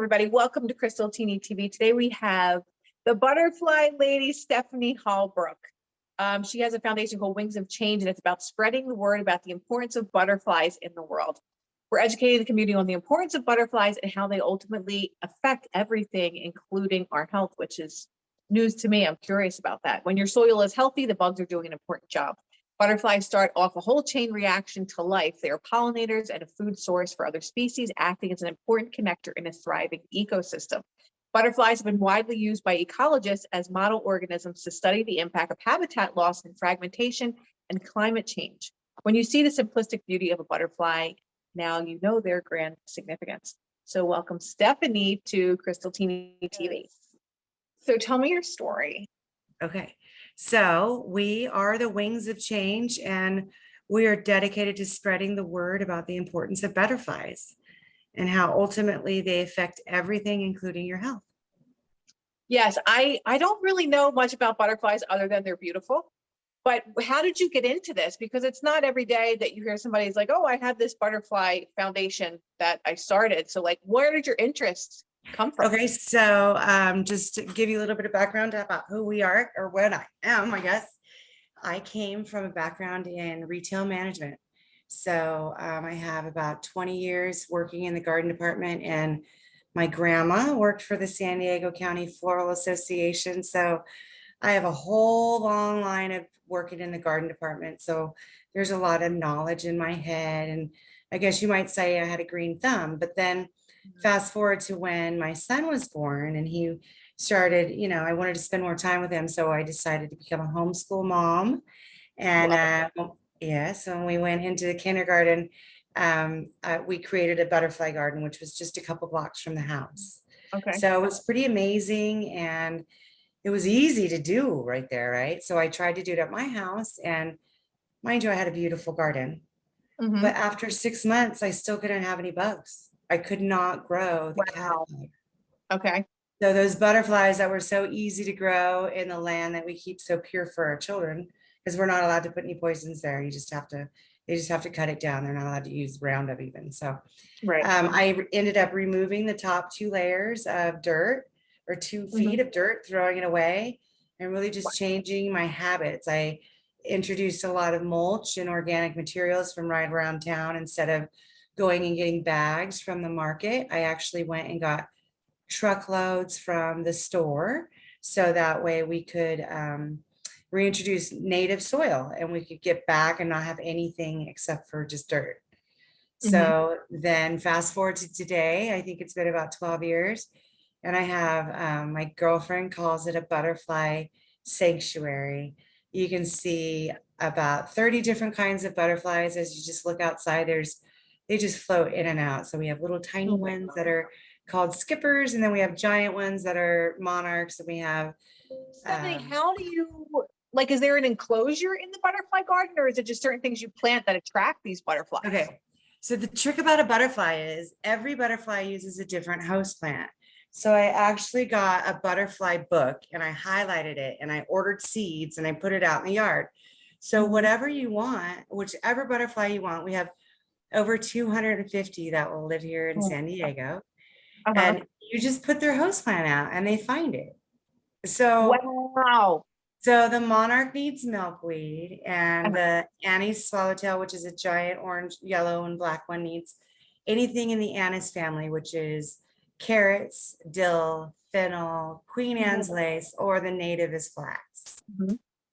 everybody. Welcome to Krystal Tini TV. Today we have the butterfly lady, Stephanie Holbrook. She has a foundation called Wings of Change, and it's about spreading the word about the importance of butterflies in the world. We're educating the community on the importance of butterflies and how they ultimately affect everything, including our health, which is news to me. I'm curious about that. When your soil is healthy, the bugs are doing an important job. Butterflies start off a whole chain reaction to life. They are pollinators and a food source for other species, acting as an important connector in a thriving ecosystem. Butterflies have been widely used by ecologists as model organisms to study the impact of habitat loss and fragmentation and climate change. When you see the simplistic beauty of a butterfly, now you know their grand significance. So welcome, Stephanie, to Krystal Tini TV. So tell me your story. Okay, so we are the Wings of Change, and we are dedicated to spreading the word about the importance of butterflies and how ultimately they affect everything, including your health. Yes, I don't really know much about butterflies other than they're beautiful. But how did you get into this? Because it's not every day that you hear somebody's like, oh, I had this butterfly foundation that I started. So like, where did your interest come from? Okay, so just to give you a little bit of background about who we are or what I am, I guess. I came from a background in retail management. So I have about 20 years working in the garden department, and my grandma worked for the San Diego County Floral Association. So I have a whole long line of working in the garden department. So there's a lot of knowledge in my head. And I guess you might say I had a green thumb, but then fast forward to when my son was born and he started, I wanted to spend more time with him. So I decided to become a homeschool mom. And yes, when we went into the kindergarten, we created a butterfly garden, which was just a couple blocks from the house. Okay. So it was pretty amazing. And it was easy to do right there, right? So I tried to do it at my house, and mind you, I had a beautiful garden. Mm-hmm. But after 6 months, I still couldn't have any bugs. I could not grow the caterpillar. Okay. So those butterflies that were so easy to grow in the land that we keep so pure for our children, because we're not allowed to put any poisons there. They just have to cut it down. They're not allowed to use Roundup even. So right. I ended up removing the top 2 layers of dirt, or 2 feet of dirt, throwing it away, and really just changing my habits. I introduced a lot of mulch and organic materials from right around town. Instead of going and getting bags from the market, I actually went and got truckloads from the store. So that way we could reintroduce native soil, and we could get back and not have anything except for just dirt. So then fast forward to today, I think it's been about 12 years. And I have, my girlfriend calls it a butterfly sanctuary. You can see about 30 different kinds of butterflies. As you just look outside, they just float in and out. So we have little tiny ones that are called skippers, and then we have giant ones that are monarchs, and we have. Stephanie, how do you, like, is there an enclosure in the butterfly garden, or is it just certain things you plant that attract these butterflies? Okay, so the trick about a butterfly is every butterfly uses a different host plant. So I actually got a butterfly book, and I highlighted it, and I ordered seeds, and I put it out in the yard. So whatever you want, whichever butterfly you want, we have over 250 that will live here in San Diego. And you just put their host plant out and they find it. So wow. So the monarch needs milkweed, and the anise swallowtail, which is a giant orange, yellow, and black one, needs anything in the anise family, which is carrots, dill, fennel, Queen Anne's lace, or the native is flax.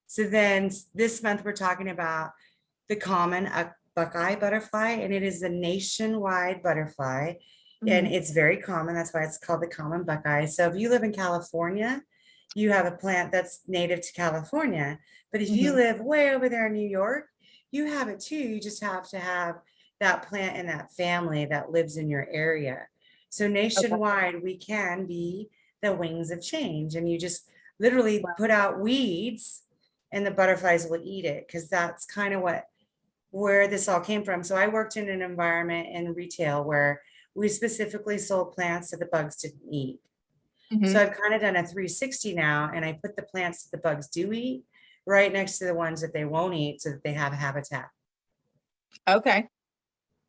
So then this month we're talking about the common buckeye butterfly, and it is a nationwide butterfly, and it's very common. That's why it's called the common buckeye. So if you live in California, you have a plant that's native to California. But if you live way over there in New York, you have it too. You just have to have that plant and that family that lives in your area. So nationwide, we can be the Wings of Change, and you just literally put out weeds and the butterflies will eat it, because that's kind of where this all came from. So I worked in an environment in retail where we specifically sold plants that the bugs didn't eat. So I've kind of done a 360 now, and I put the plants that the bugs do eat right next to the ones that they won't eat, so that they have a habitat. Okay.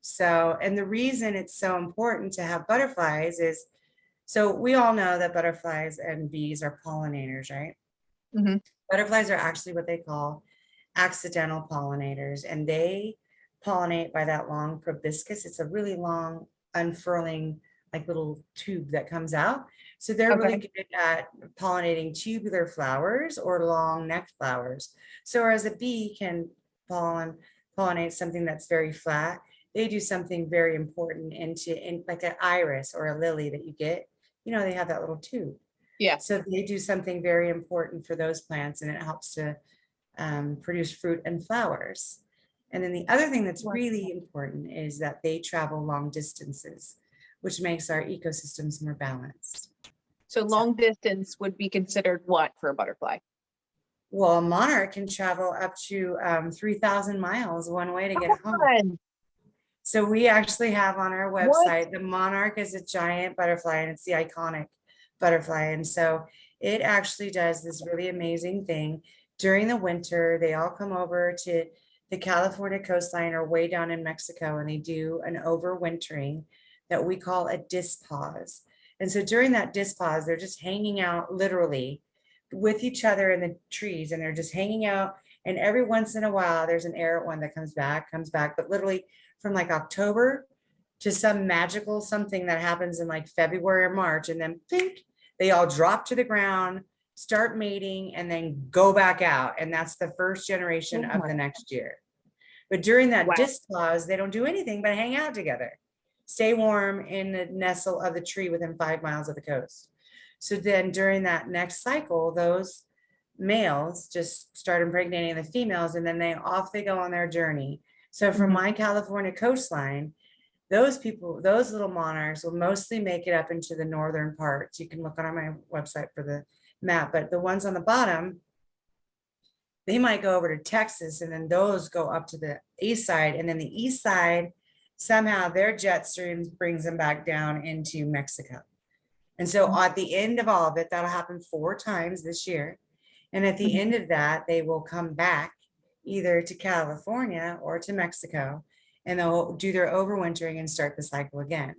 So, and the reason it's so important to have butterflies is So we all know that butterflies and bees are pollinators, right? Mhm. Butterflies are actually what they call accidental pollinators, and they pollinate by that long proboscis. It's a really long unfurling, like little tube that comes out. So they're really Okay. good at pollinating tubular flowers or long necked flowers. So whereas a bee can pollinate something that's very flat, they do something very important in like an iris or a lily that you get. You know, they have that little tube. Yeah. So they do something very important for those plants, and it helps to produce fruit and flowers. And then the other thing that's Wow. really important is that they travel long distances, which makes our ecosystems more balanced. So So, long distance would be considered what for a butterfly? well, a monarch can travel up to 3,000 miles one way to get home. Fun. So we actually have on our What? website, the monarch is a giant butterfly, and it's the iconic butterfly. And so it actually does this really amazing thing. During the winter, they all come over to the California coastline or way down in Mexico, and they do an overwintering that we call a dispause. And so during that dispause, they're just hanging out literally with each other in the trees, and they're just hanging out. And every once in a while, there's an errant one that comes back, but literally from like October to some magical something that happens in like February or March, and then pink, they all drop to the ground, start mating, and then go back out. And that's the first generation Oh of my, the next year. But during that wow. dispause, they don't do anything but hang out together, stay warm in the nestle of the tree within 5 miles of the coast. So then during that next cycle, those males just start impregnating the females, and then they go on their journey. So from Mhm. my California coastline, those people, those little monarchs will mostly make it up into the northern parts. You can look on my website for the map, but the ones on the bottom, they might go over to Texas, and then those go up to the east side, and then the east side, somehow their jet streams brings them back down into Mexico. And so at the end of all of it, that'll happen 4 times this year. And at the Mhm. end of that, they will come back either to California or to Mexico, and they'll do their overwintering and start the cycle again.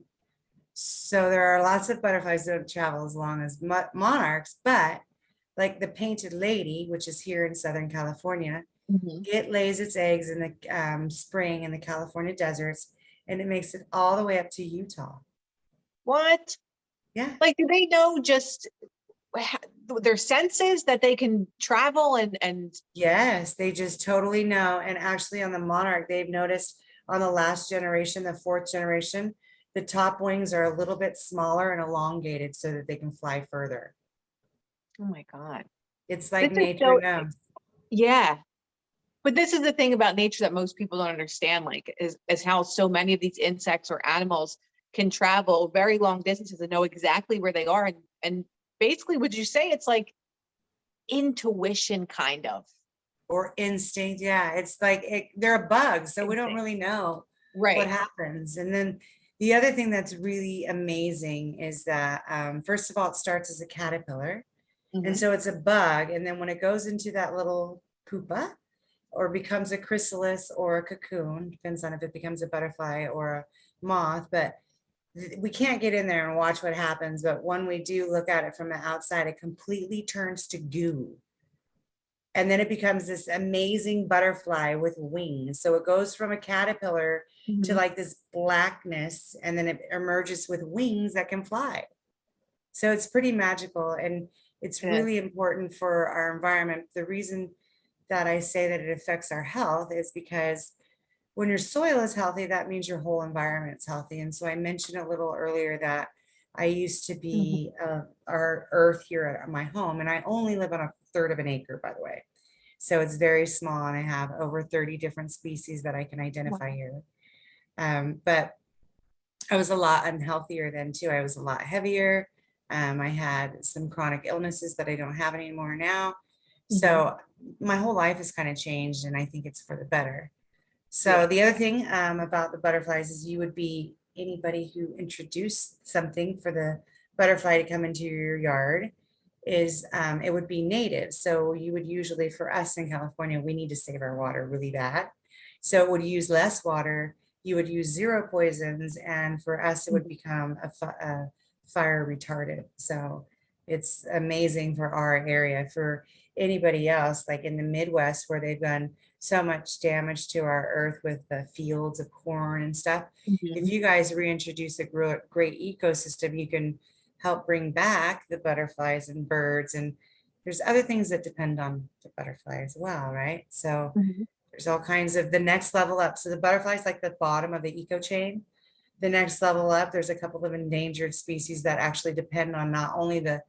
So there are lots of butterflies that don't travel as long as monarchs, but like the painted lady, which is here in Southern California, Mhm. it lays its eggs in the spring in the California deserts, and it makes it all the way up to Utah. What? Yeah. Like, do they know just their senses that they can travel and Yes, they just totally know. And actually on the monarch, they've noticed on the last generation, the 4th generation, the top wings are a little bit smaller and elongated so that they can fly further. oh my God. It's This like is nature so, knows. yeah. But this is the thing about nature that most people don't understand, like, is how so many of these insects or animals can travel very long distances and know exactly where they are. And basically, would you say it's like intuition, kind of? Or instinct. Yeah, it's like they're bugs, so we don't Instinct. really know what Right. happens. And then the other thing that's really amazing is that first of all, it starts as a caterpillar, and Mhm. so it's a bug, and then when it goes into that little pupa or becomes a chrysalis or a cocoon, depends on if it becomes a butterfly or a moth, but we can't get in there and watch what happens. But when we do look at it from the outside, it completely turns to goo. And then it becomes this amazing butterfly with wings. So it goes from a caterpillar to Mhm. like this blackness, and then it emerges with wings that can fly. So it's pretty magical, and it's It is. really important for our environment. The reason that I say that it affects our health is because when your soil is healthy, that means your whole environment's healthy. And so I mentioned a little earlier that I used to Mhm. be our earth here at my home, and I only live on a third of an acre, by the way. So it's very small, and I have over 30 different species that I can identify Wow. here. But I was a lot unhealthier then too. I was a lot heavier. I had some chronic illnesses that I don't have anymore now. Mhm. So my whole life has kind of changed, and I think it's for the better. So Yeah. the other thing about the butterflies is you would be anybody who introduced something for the butterfly to come into your yard is it would be native. So you would usually, for us in California, we need to save our water really bad. So it would use less water. You would use zero poisons, and for us, it would Mhm. become a fire retardant. So it's amazing for our area. For anybody else, like in the Midwest, where they've done so much damage to our earth with the fields of corn and stuff, if you guys reintroduce a great ecosystem, you can help bring back the butterflies and birds. And there's other things that depend on the butterfly as well, right? So there's all kinds of the next level up. So the butterflies like the bottom of the eco chain. The next level up, there's a couple of endangered species that actually depend on not only the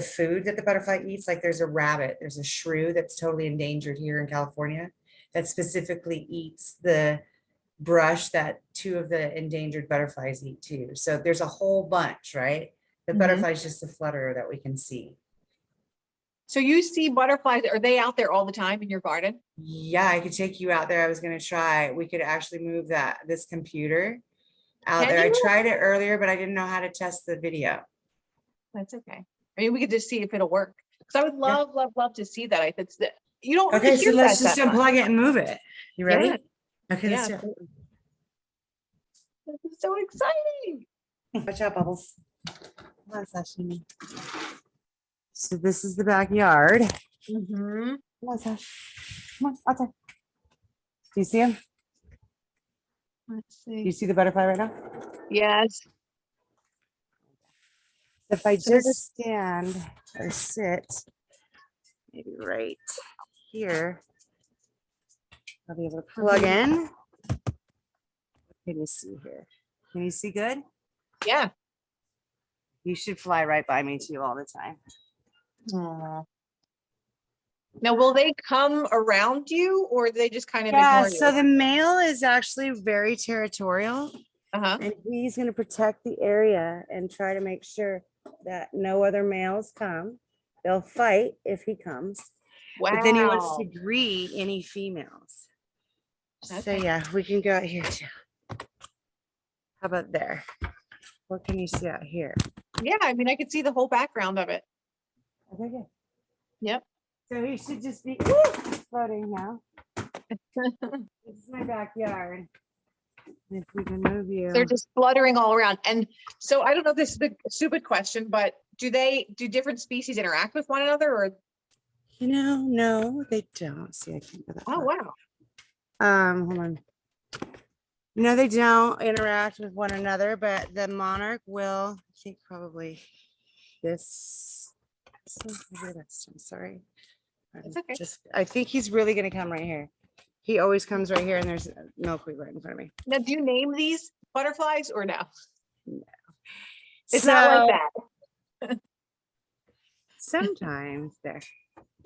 food that the butterfly eats, like there's a rabbit, there's a shrew that's totally endangered here in California that specifically eats the brush that 2 of the endangered butterflies eat too. So there's a whole bunch, right? The butterfly is just a flutterer that we can see. So you see butterflies, are they out there all the time in your garden? Yeah, I could take you out there. I was going to try. We could actually move this computer out Can there. I you? tried it earlier, but I didn't know how to test the video. That's okay. I mean, we could just see if it'll work. Because I would love, love to see that. If it's you don't Okay, so hear let's that just that much. unplug it and move it. You ready? Yeah. Okay, let's Yeah. do it. This is so exciting. Watch out, Bubbles. Come on, Sashimi. So this is the backyard. Come on, Sash. Come on, outside. Do you see him? Let's Do see. you see the butterfly right now? Yes. If I So just stand or sit, maybe right here, I'll be able to plug in. What can you see here? Can you see good? Yeah. You should fly right by me too all the time. Aw. Now, will they come around you or do they just kind of Yeah, ignore so you? the male is actually very territorial, Uh-huh. and he's going to protect the area and try to make sure that no other males come. They'll fight if he comes, but then he wants Wow. to greet any females. So Okay. yeah, we can go out here too. How about there? What can you see out here? Yeah, I mean, I could see the whole background of it. Okay, good. Yep. So he should just be floating now. This is my backyard. If we can move you. They're just fluttering all around. And so I don't know if this is a stupid question, but do different species interact with one another or? No, they don't. See, I can't go that Oh, far. wow. Hold on. No, they don't interact with one another, but the monarch will. I think probably this. I'm sorry. It's okay. I think he's really going to come right here. He always comes right here, and there's milkweed right in front of me. Now, do you name these butterflies or no? No. It's not like that. Sometimes there.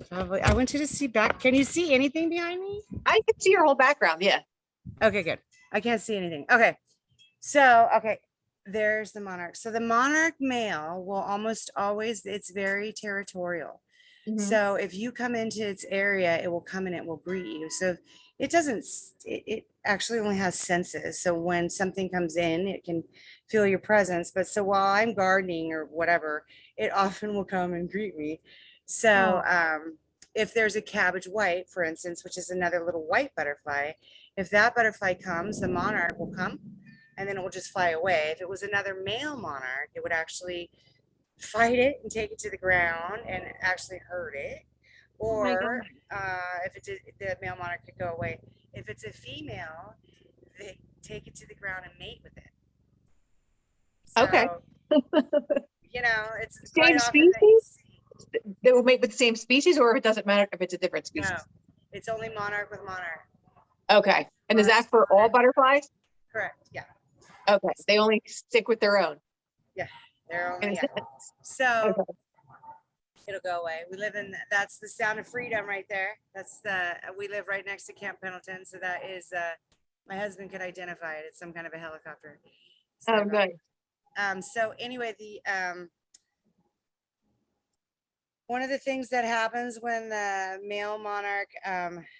Probably. I want you to see back. Can you see anything behind me? I can see your whole background. Yeah. Okay, good. I can't see anything. Okay. So, there's the monarch. So the monarch male will almost always, it's very territorial. So if you come into its area, it will come and it will greet you. So it doesn't, it actually only has senses. So when something comes in, it can feel your presence. But so while I'm gardening or whatever, it often will come and greet me. So if there's a cabbage white, for instance, which is another little white butterfly, if that butterfly comes, the monarch will come and then it will just fly away. If it was another male monarch, it would actually fight it and take it to the ground and actually hurt it. Or if it's the male monarch could go away. If it's a female, they take it to the ground and mate with it. So, Okay. it's Same species? They will mate with the same species, or if it doesn't matter if it's a different species? No, it's only monarch with monarch. Okay. And is that for all butterflies? Correct. Yeah. Okay. They only stick with their own. Yeah. They're only, Okay. So it'll go away. We live in, that's the Sound of Freedom right there. We live right next to Camp Pendleton. So that is, my husband could identify it. It's some kind of a helicopter. Oh, good. So anyway, one of the things that happens when the male monarch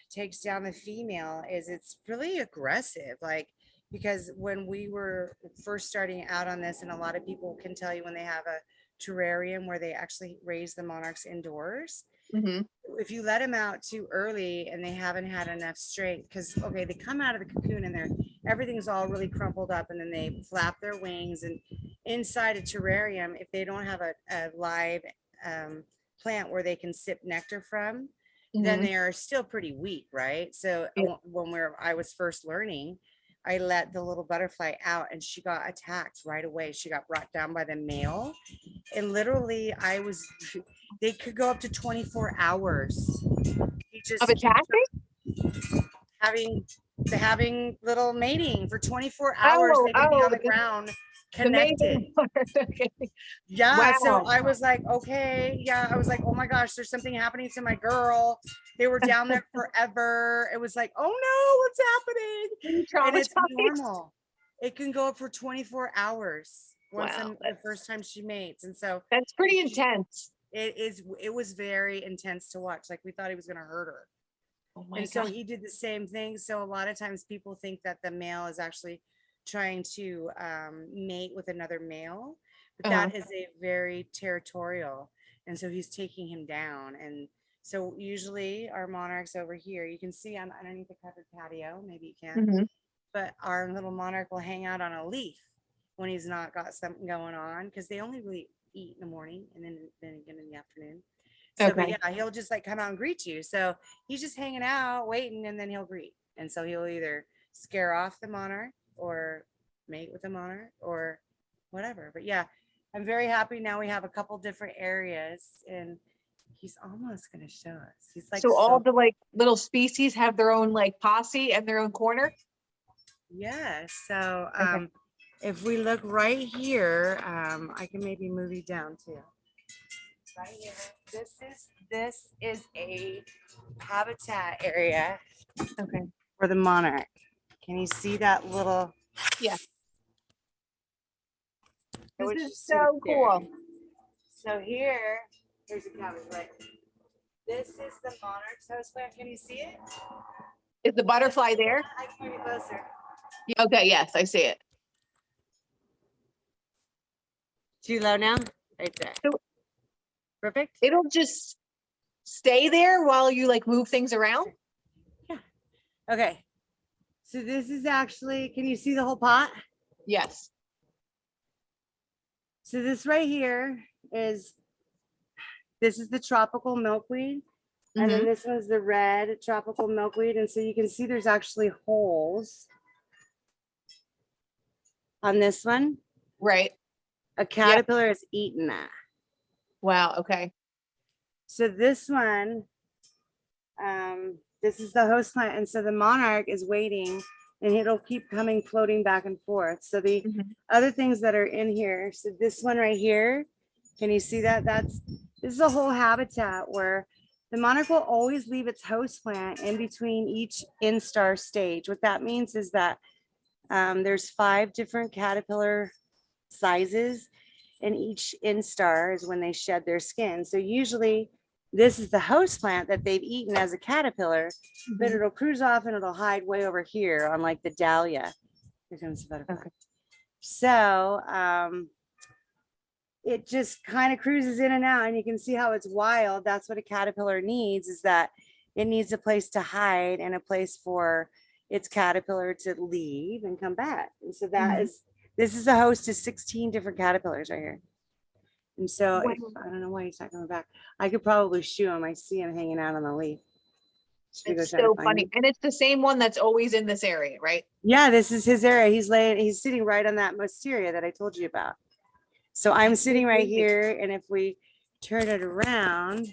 takes down the female is it's really aggressive. Because when we were first starting out on this, and a lot of people can tell you when they have a terrarium where they actually raise the monarchs indoors, if you let them out too early and they haven't had enough strength, because they come out of the cocoon and everything's all really crumpled up, and then they flap their wings, and inside a terrarium, if they don't have a live plant where they can sip nectar from, then Mhm. they are still pretty weak, right? So Yeah. when I was first learning, I let the little butterfly out and she got attacked right away. She got brought down by the male. And literally they could go up to 24 hours. He just Of attacking? having little mating for 24 hours. Oh, They would be on the the, ground the connected. mating part. Okay. Yeah, so Wow. I was like, okay, yeah, I was like, oh my gosh, there's something happening to my girl. They were down there forever. It was like, oh no, what's happening? And it's Traumatized. normal. It can go up for 24 hours once Wow, the first time she mates. And so that's pretty intense. it was very intense to watch. Like we thought he was gonna hurt her. Oh my And so God. he did the same thing. So a lot of times people think that the male is actually trying to mate with another male, but Uh-huh. that is a very territorial. And so he's taking him down. And so usually our monarchs over here, you can see on underneath the covered patio, maybe you can, Mhm. but our little monarch will hang out on a leaf when he's not got something going on, because they only really eat in the morning and then again in the afternoon. So, but Okay. yeah, he'll just like come out and greet you. So he's just hanging out, waiting, and then he'll greet. And so he'll either scare off the monarch or mate with the monarch or whatever. But yeah, I'm very happy now we have a couple different areas, and he's almost going to show us. He's like, So all so the like little species have their own like posse and their own corner? yeah. So Okay. if we look right here, I can maybe move you down too. Right here. This is a habitat area Okay. for the monarch. Can you see that little? Yeah. I This wish is you see so there. cool. So here's a cabbage. Right. This is the monarch's host plant. Can you see it? Is the butterfly there? I can move you closer. Okay, yes, I see it. Too low now? Right there. So Perfect. it'll just stay there while you like move things around? Yeah. Okay. So this is actually, can you see the whole pot? Yes. So this right here is the tropical milkweed. And then Mhm. this one's the red tropical milkweed. And so you can see there's actually holes on this one. Right. A caterpillar has eaten that. Wow. Okay. So this one, this is the host plant. And so the monarch is waiting and it'll keep coming, floating back and forth. So the Mhm. other things that are in here, so this one right here, can you see that? This is a whole habitat where the monarch will always leave its host plant in between each instar stage. What that means is that there's 5 different caterpillar sizes, and each instar is when they shed their skin. So usually this is the host plant that they've eaten as a caterpillar, but Mhm. it'll cruise off and it'll hide way over here on like the dahlia. Here comes the butterfly. Okay. So it just kind of cruises in and out, and you can see how it's wild. That's what a caterpillar needs, is that it needs a place to hide and a place for its caterpillar to leave and come back. And so Mhm. this is a host of 16 different caterpillars right here. And so Wow. I don't know why he's not coming back. I could probably shoo him. I see him hanging out on the leaf. Should we go It's try to so find funny. him? And it's the same one that's always in this area, right? Yeah, this is his area. He's sitting right on that wisteria that I told you about. So I'm sitting right here, and if we turn it around,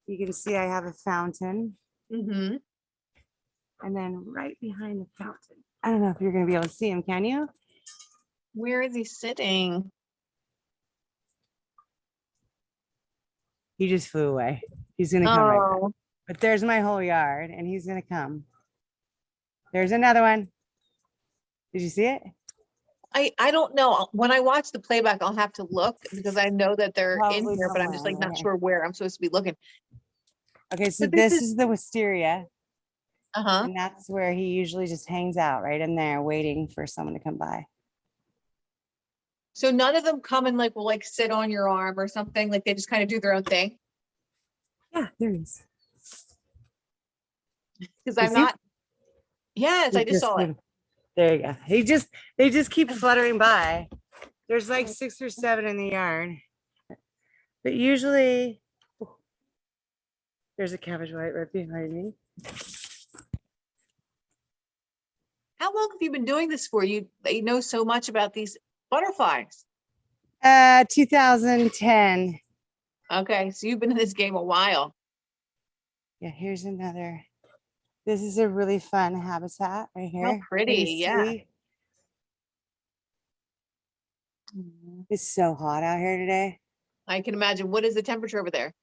you can see I have a fountain, Mm-hmm. and then right behind the fountain, I don't know if you're going to be able to see him. Can you? Where is he sitting? He just flew away. He's going to come right back. Oh, But there's my whole yard, and he's going to come. There's another one. Did you see it? I don't know. When I watch the playback, I'll have to look because I know that they're in Probably here, but I'm somewhere just in like not there. sure where I'm supposed to be looking. Okay, so But this this is is the wisteria, uh-huh. and that's where he usually just hangs out right in there, waiting for someone to come by. So none of them come and like will like sit on your arm or something. Like they just kind of do their own thing. Yeah, there he is. Because You I'm see? not. Yes, I just saw it. There you go. They just keep fluttering by. There's like 6 or 7 in the yard. But usually, there's a cabbage white right behind me. How long have you been doing this for? You know so much about these butterflies. 2010. Okay, so you've been in this game a while. Yeah, here's another. This is a really fun habitat right here. How pretty, yeah. See? It's so hot out here today. I can imagine. What is the temperature over there?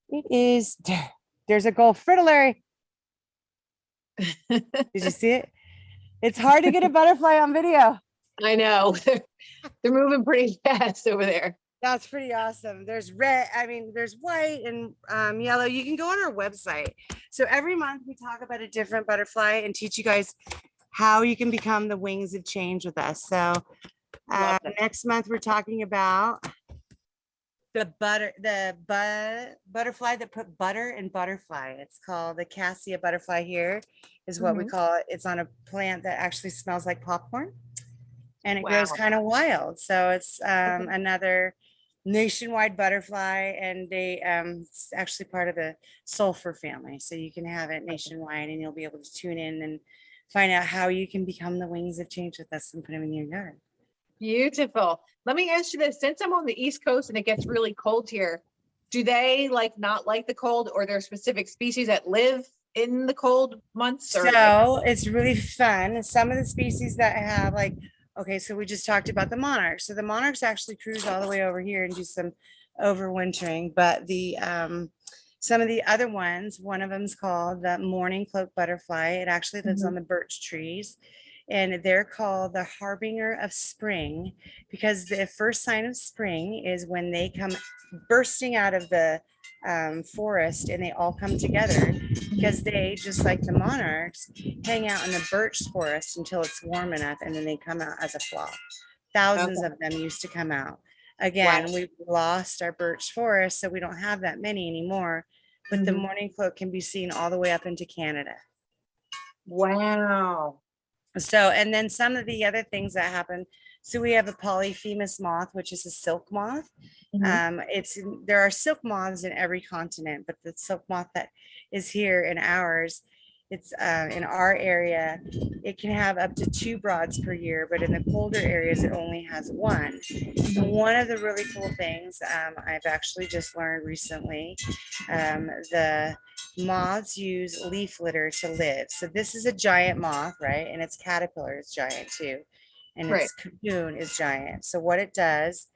It is. There's a gold fritillary. Did you see it? It's hard to get a butterfly on video. I know. They're moving pretty fast over there. That's pretty awesome. There's red, there's white and yellow. You can go on our website. So every month we talk about a different butterfly and teach you guys how you can become the wings of change with us. So next month we're talking about the butterfly that put butter in butterfly. It's called the cassia butterfly. Here is what we call it. It's on a plant that actually smells like popcorn, and it grows kind of wild. So it's another nationwide butterfly, and it's actually part of the sulfur family. So you can have it nationwide, and you'll be able to tune in and find out how you can become the wings of change with us and put them in your yard. Beautiful. Let me ask you this. Since I'm on the East Coast and it gets really cold here, do they not like the cold, or there are specific species that live in the cold months? So it's really fun. Some of the species that have okay, so we just talked about the monarchs. So the monarchs actually cruise all the way over here and do some overwintering, but the some of the other ones, one of them is called the morning cloak butterfly. It actually lives on the birch trees, and they're called the harbinger of spring, because the first sign of spring is when they come bursting out of the forest, and they all come together, because they, just like the monarchs, hang out in the birch forest until it's warm enough, and then they come out as a flock. Thousands of them used to come out. Again, we've lost our birch forest, so we don't have that many anymore, but the morning cloak can be seen all the way up into Canada. Wow. So, and then some of the other things that happen. So we have a polyphemus moth, which is a silk moth. There are silk moths in every continent, but the silk moth that is here in ours, it's in our area, it can have up to 2 brods per year, but in the colder areas, it only has 1. One of the really cool things I've actually just learned recently, the moths use leaf litter to live. So this is a giant moth, right? And its caterpillar is giant too. And its cocoon is giant. So what it does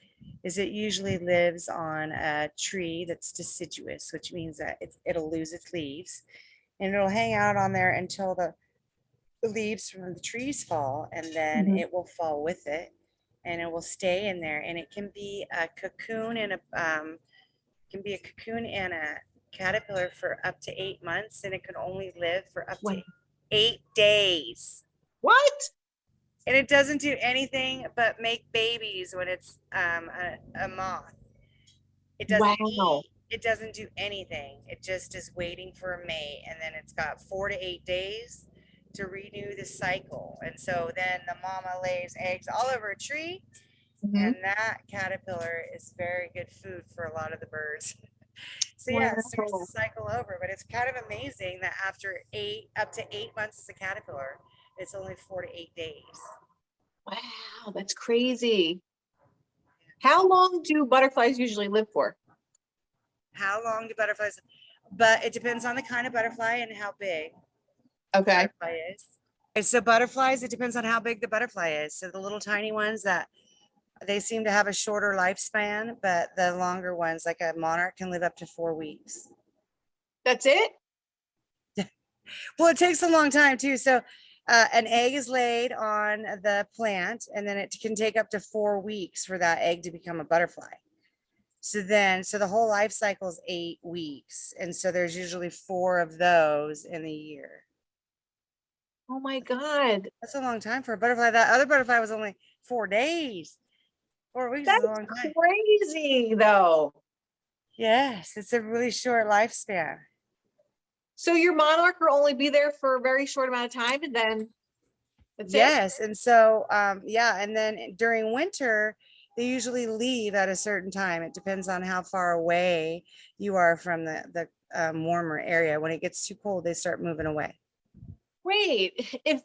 is it usually lives on a tree that's deciduous, which means that it'll lose its leaves, and it'll hang out on there until the leaves from the trees fall, and then it will fall with it, and it will stay in there. And it can be a cocoon and a caterpillar for up to 8 months, and it can only live for up to 8 days. What? And it doesn't do anything but make babies when it's a moth. It doesn't eat. It doesn't do anything. It just is waiting for a mate, and then it's got 4 to 8 days to renew the cycle. And so then the mama lays eggs all over a tree, and that caterpillar is very good food for a lot of the birds. So yeah, it starts to cycle over, but it's kind of amazing that after up to 8 months as a caterpillar, it's only 4 to 8 days. Wow, that's crazy. How long do butterflies usually live for? How long do butterflies? But it depends on the kind of butterfly and how big the butterfly is. Okay, so butterflies, it depends on how big the butterfly is. So the little tiny ones, that they seem to have a shorter lifespan, but the longer ones, like a monarch, can live up to 4 weeks. That's it? Well, it takes a long time too. So an egg is laid on the plant, and then it can take up to 4 weeks for that egg to become a butterfly. So the whole life cycle is 8 weeks. And so there's usually 4 of those in a year. Oh my God. That's a long time for a butterfly. That other butterfly was only 4 days. 4 weeks is a long time. Crazy though. Yes, it's a really short lifespan. So your monarch will only be there for a very short amount of time, and then That's it? Yes. And so, yeah. And then during winter, they usually leave at a certain time. It depends on how far away you are from the warmer area. When it gets too cold, they start moving away. Wait, if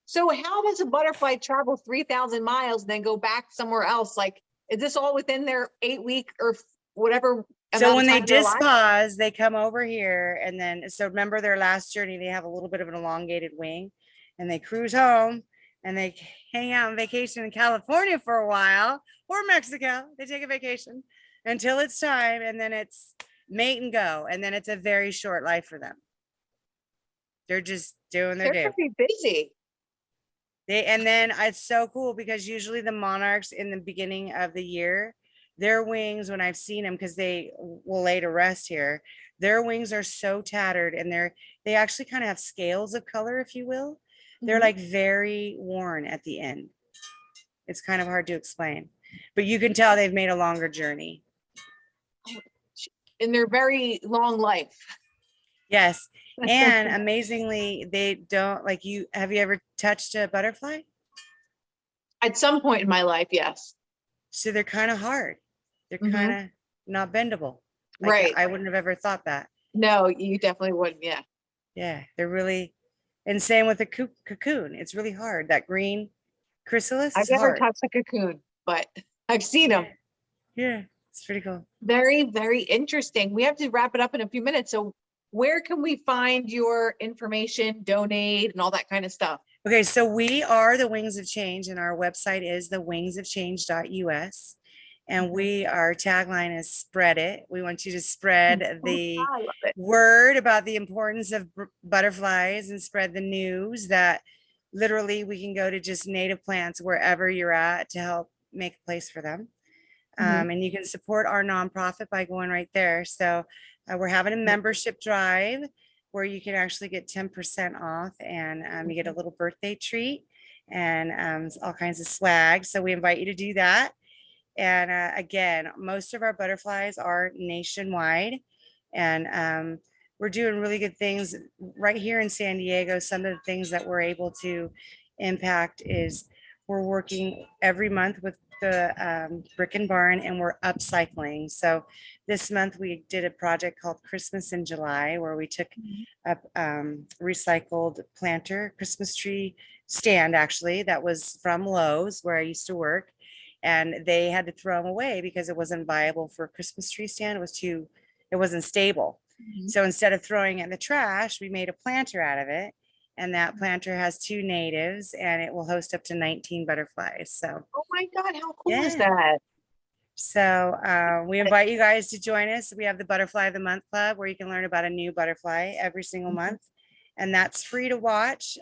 so, how does a butterfly travel 3,000 miles and then go back somewhere else? Like, is this all within their 8 week or whatever So amount when of they time they're alive? dispause, they come over here. And then, so remember their last journey, they have a little bit of an elongated wing and they cruise home and they hang out on vacation in California for a while or Mexico. They take a vacation until it's time. And then it's mate and go. And then it's a very short life for them. They're just doing their They're day. pretty busy. And then it's so cool because usually the monarchs in the beginning of the year, their wings, when I've seen them, because they will lay to rest here, their wings are so tattered and they actually kind of have scales of color, if you will. They're Mhm. like very worn at the end. It's kind of hard to explain, but you can tell they've made a longer journey. In their very long life. Yes. And amazingly, they don't like you. Have you ever touched a butterfly? At some point in my life, yes. So they're kind of hard. They're kind Mhm. of not bendable. Like Right. I wouldn't have ever thought that. No, you definitely wouldn't. Yeah. Yeah, they're really, and same with the cocoon. It's really hard. That green chrysalis I've is never hard. touched a cocoon, but I've seen Yeah, them. yeah, it's pretty cool. Very, very interesting. We have to wrap it up in a few minutes. So where can we find your information, donate, and all that kind of stuff? Okay, so we are the Wings of Change, and our website is thewingsofchange.us. And our tagline is spread it. We want you to spread Oh, the I love it. word about the importance of butterflies and spread the news that literally we can go to just native plants wherever you're at to help make a place for them. Mhm. And you can support our nonprofit by going right there. So we're having a membership drive where you can actually get 10% off and you get a little birthday treat and all kinds of swag. So we invite you to do that. And again, most of our butterflies are nationwide and we're doing really good things right here in San Diego. Some of the things that we're able to impact is we're working every month with the Brick and Barn and we're upcycling. So this month we did a project called Christmas in July where we took a recycled planter, Christmas tree stand actually, that was from Lowe's where I used to work. And they had to throw them away because it wasn't viable for a Christmas tree stand. It wasn't stable. Mhm. So instead of throwing it in the trash, we made a planter out of it. And that planter has 2 natives and it will host up to 19 butterflies. So, Oh my God, how cool is yeah. that? So we invite you guys to join us. We have the Butterfly of the Month Club where you can learn about a new butterfly every single month. And that's free to watch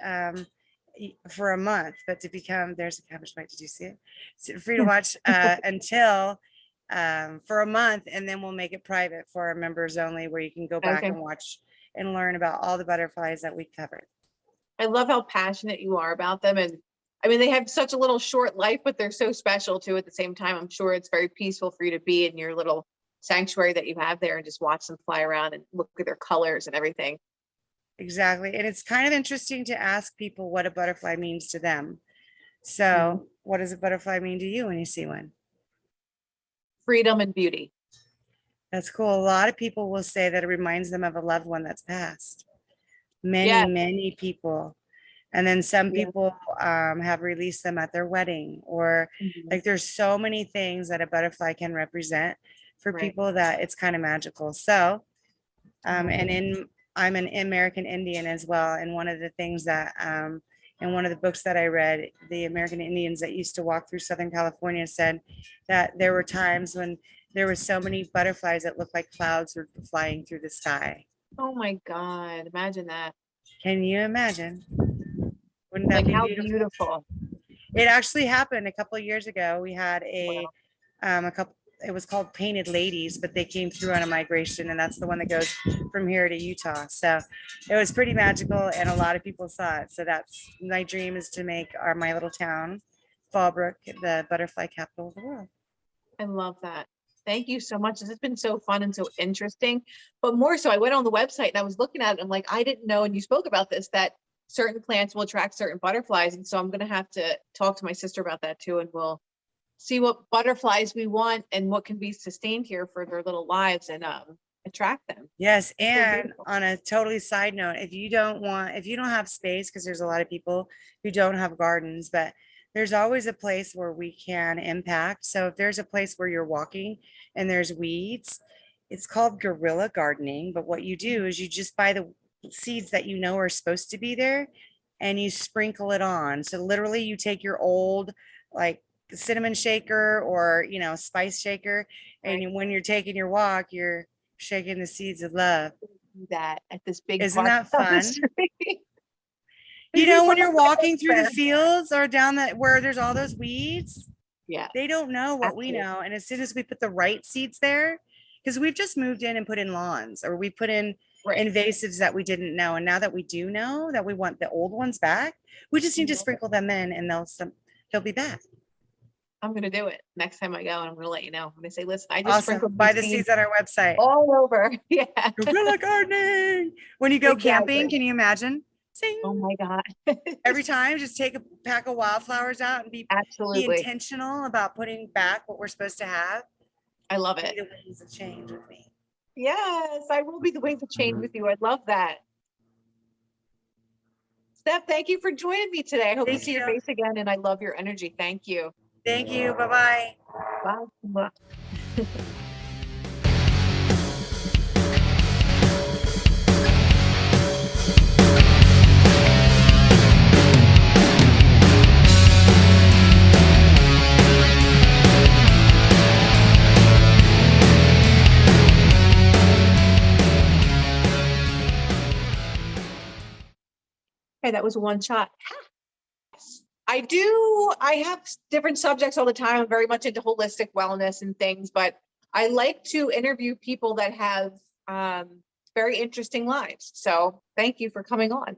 for a month, but to become, there's a cabbage bite. Did you see it? It's free to watch until for a month. And then we'll make it private for our members only where you can go back Okay. and watch and learn about all the butterflies that we covered. I love how passionate you are about them. And I mean, they have such a little short life, but they're so special too at the same time. I'm sure it's very peaceful for you to be in your little sanctuary that you have there and just watch them fly around and look at their colors and everything. Exactly. And it's kind of interesting to ask people what a butterfly means to them. So, what does a butterfly mean to you when you see one? Freedom and beauty. That's cool. A lot of people will say that it reminds them of a loved one that's passed. Yeah. Many people. And then some Yeah. people have released them at their wedding, or Mhm. like there's so many things that a butterfly can represent for Right. people that it's kind of magical. So, Mhm. and I'm an American Indian as well. And one of the things that in one of the books that I read, the American Indians that used to walk through Southern California said that there were times when there were so many butterflies that looked like clouds were flying through the sky. Oh my God, imagine that. Can you imagine? Wouldn't that Like be how beautiful? beautiful. It actually happened a couple of years ago. We had Wow. a couple, it was called Painted Ladies, but they came through on a migration and that's the one that goes from here to Utah. So it was pretty magical and a lot of people saw it. So that's my dream, is to make my little town, Holbrook, the butterfly capital of the world. I love that. Thank you so much. This has been so fun and so interesting. But more so, I went on the website and I was looking at it. I'm like, I didn't know, and you spoke about this, that certain plants will attract certain butterflies. And so I'm going to have to talk to my sister about that too. And we'll see what butterflies we want and what can be sustained here for their little lives and attract them. Yes, It's so and beautiful. on a totally side note, if you don't have space, because there's a lot of people who don't have gardens, but there's always a place where we can impact. So if there's a place where you're walking and there's weeds, it's called guerrilla gardening. But what you do is you just buy the seeds that you know are supposed to be there and you sprinkle it on. So literally you take your old like cinnamon shaker or spice shaker, Right. and when you're taking your walk, you're shaking the seeds of love. Do that at this big Isn't park that down the fun? street. When you're walking through the fields or down where there's all those weeds, Yeah, they don't know what we absolutely. know. And as soon as we put the right seeds there, because we've just moved in and put in lawns, or we put in Right. invasives that we didn't know. And now that we do know that we want the old ones back, we just need to sprinkle them in and they'll be back. I'm going to do it next time I go, and I'm going to let you know. I'm going to say, listen, I just Awesome. sprinkled Buy these the seeds on our website. all over. Yeah. Guerrilla gardening. When you go Exactly. camping, can you imagine? Sing. Oh my God. Every time, just take a pack of wildflowers out and be Absolutely. intentional about putting back what we're supposed to have. I love Be it. the wings of change with me. Yes, I will be the wings of change with you. I love that. Steph, thank you for joining me today. I hope to Thank see your you. face again, and I love your energy. Thank you. Thank you. Bye-bye. Bye. Okay, that was one shot. I have different subjects all the time. I'm very much into holistic wellness and things, but I like to interview people that have very interesting lives. So thank you for coming on.